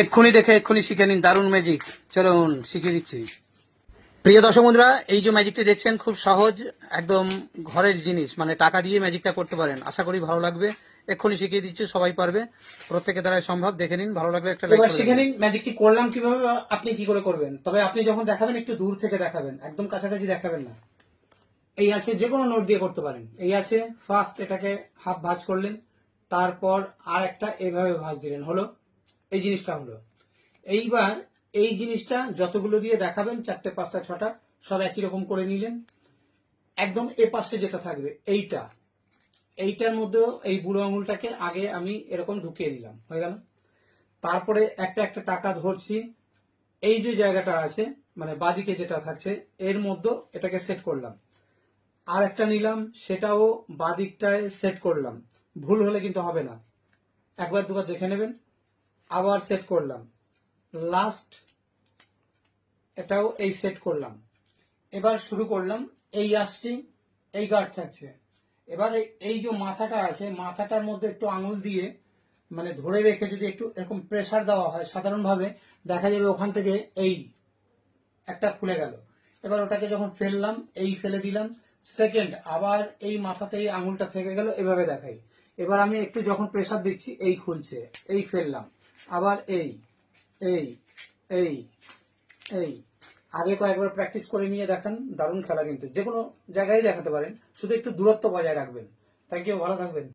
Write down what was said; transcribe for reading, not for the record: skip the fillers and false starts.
এক্ষুনি দেখে এক্ষুনি শিখে নিন, দারুণ ম্যাজিক। চলুন শিখিয়ে দিচ্ছি। প্রিয় দর্শক বন্ধুরা, এই যে ম্যাজিকটি দেখছেন খুব সহজ, একদম ঘরের জিনিস, মানে টাকা দিয়ে ম্যাজিকটা করতে পারেন। আশা করি ভালো লাগবে। এক্ষুনি শিখিয়ে দিচ্ছি, সবাই পারবে, প্রত্যেকের দ্বারাই সম্ভব। দেখে নিন, ভালো লাগলে একটা লাইক। এবার শিখে নিন ম্যাজিকটি করলাম কিভাবে, আপনি কি করে করবেন। তবে আপনি যখন দেখাবেন একটু দূর থেকে দেখাবেন, একদম কাছাকাছি দেখাবেন না। এই আছে, যে কোনো নোট দিয়ে করতে পারেন। এই আছে, ফার্স্ট এটাকে হাফ ভাঁজ করলেন, তারপর আর একটা এভাবে ভাঁজ দিলেন, হলো এই জিনিসটা হলো। এইবার এই জিনিসটা যতগুলো দিয়ে দেখাবেন, 4টে 5টা 6টা, সব একই রকম করে নিলেন। একদম এ পাশে যেটা থাকবে এইটার মধ্যেও এই বুড়ো আঙুলটাকে আগে আমি এরকম ঢুকিয়ে দিলাম, হয়ে গেল। তারপরে একটা একটা টাকা ধরছি, এই যে জায়গাটা আছে মানে বাদিকে যেটা থাকছে এর মধ্যে এটাকে সেট করলাম। আর একটা নিলাম, সেটাও বাদিকটায় সেট করলাম। ভুল হলে কিন্তু হবে না, একবার দুবার দেখে নেবেন। আবার সেট করলাম, লাস্ট এটাও এই সেট করলাম। এবার শুরু করলাম, এই আসছি, এই গার্ড থাকছে। এবার এই যে মাথাটা আছে, মাথাটার মধ্যে একটু আঙুল দিয়ে মানে ধরে রেখে যদি একটু এরকম প্রেসার দেওয়া হয়, সাধারণভাবে দেখা যাবে ওখান থেকে এই একটা খুলে গেল। এবার ওটাকে যখন ফেললাম, এই ফেলে দিলাম, সেকেন্ড আবার এই মাথাতে এই আঙুলটা থেকে গেল, এভাবে দেখাই। এবার আমি একটু যখন প্রেসার দিচ্ছি, এই খুলছে, এই ফেললাম, আবার এই এই এই এই। আগে কয়েকবার প্র্যাকটিস করে নিয়ে দেখান, দারুণ খেলা। কিন্তু যে কোনো জায়গায় দেখাতে পারেন, শুধু একটু দূরত্ব বজায় রাখবেন। থ্যাংক ইউ, ভালো থাকবেন।